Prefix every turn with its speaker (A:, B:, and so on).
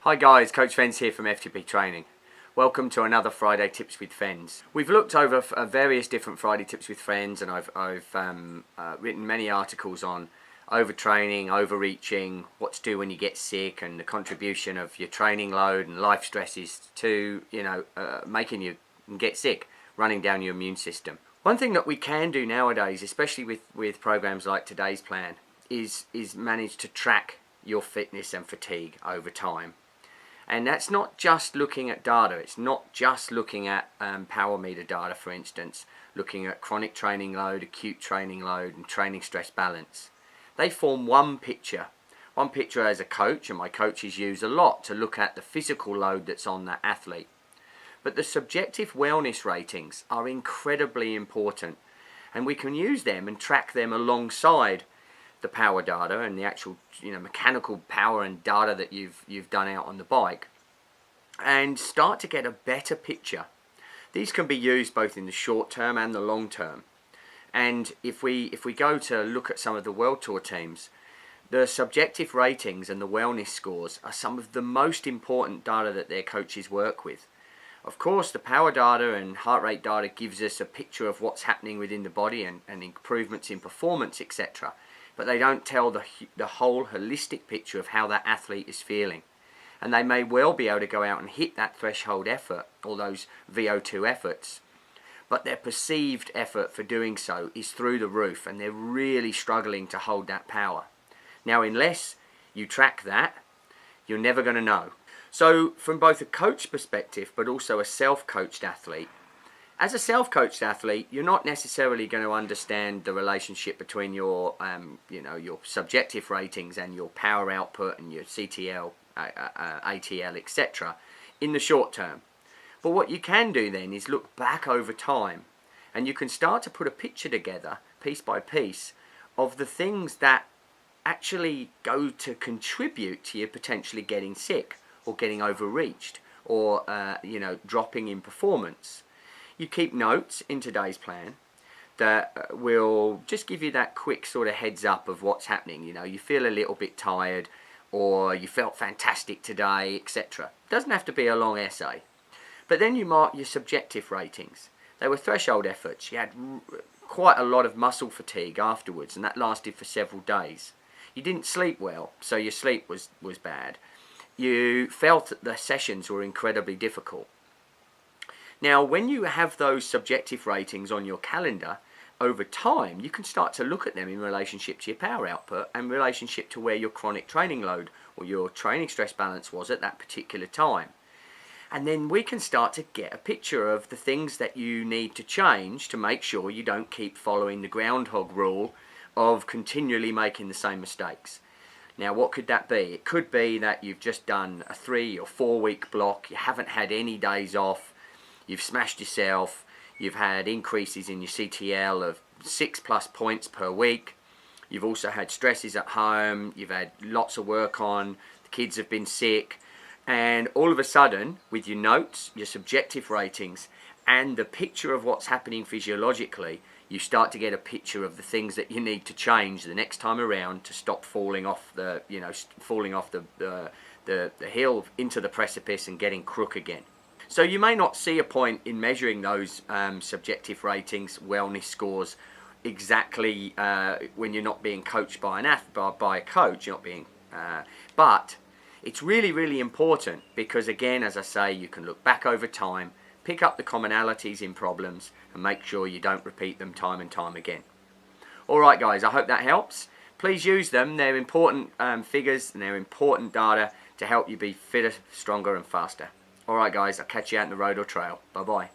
A: Hi guys, Coach Fenner here from FTP Training. Welcome to another Friday Tips with Friends. We've looked over various different Friday Tips with Friends, and I've written many articles on overtraining, overreaching, what to do when you get sick, and the contribution of your training load and life stresses to making you get sick, running down your immune system. One thing that we can do nowadays, especially with programs like today's plan, is manage to track your fitness and fatigue over time. And that's not just looking at data, it's not just looking at power meter data, for instance, looking at chronic training load, acute training load, and training stress balance. They form one picture as a coach, and my coaches use a lot to look at the physical load that's on that athlete. But the subjective wellness ratings are incredibly important, and we can use them and track them alongside the power data and the actual mechanical power and data that you've done out on the bike, and start to get a better picture. These can be used both in the short term and the long term. And if we go to look at some of the World Tour teams, the subjective ratings and the wellness scores are some of the most important data that their coaches work with. Of course, the power data and heart rate data gives us a picture of what's happening within the body and improvements in performance, etc. But they don't tell the whole holistic picture of how that athlete is feeling. And they may well be able to go out and hit that threshold effort, or those VO2 efforts, but their perceived effort for doing so is through the roof, and they're really struggling to hold that power. Now, unless you track that, you're never going to know. So from both a coach perspective, but also a self-coached athlete, as a self-coached athlete, you're not necessarily going to understand the relationship between your subjective ratings and your power output and your CTL, ATL, etc. in the short term. But what you can do then is look back over time, and you can start to put a picture together, piece by piece, of the things that actually go to contribute to you potentially getting sick or getting overreached or dropping in performance. You keep notes in today's plan that will just give you that quick sort of heads up of what's happening. You feel a little bit tired, or you felt fantastic today, etc. Doesn't have to be a long essay. But then you mark your subjective ratings. They were threshold efforts. You had quite a lot of muscle fatigue afterwards, and that lasted for several days. You didn't sleep well, so your sleep was bad. You felt that the sessions were incredibly difficult. Now, when you have those subjective ratings on your calendar, over time, you can start to look at them in relationship to your power output and relationship to where your chronic training load or your training stress balance was at that particular time. And then we can start to get a picture of the things that you need to change to make sure you don't keep following the groundhog rule of continually making the same mistakes. Now, what could that be? It could be that you've just done a 3 or 4 week block, you haven't had any days off, you've smashed yourself, you've had increases in your CTL of 6+ points per week, you've also had stresses at home, you've had lots of work on, the kids have been sick, and all of a sudden, with your notes, your subjective ratings, and the picture of what's happening physiologically, you start to get a picture of the things that you need to change the next time around to stop falling off the hill into the precipice and getting crook again. So you may not see a point in measuring those subjective ratings, wellness scores, exactly when you're not being coached by by a coach. You're not being, but it's really, really important because, again, as I say, you can look back over time, pick up the commonalities in problems, and make sure you don't repeat them time and time again. All right, guys, I hope that helps. Please use them. They're important figures and they're important data to help you be fitter, stronger, and faster. Alright guys, I'll catch you out on the road or trail. Bye bye.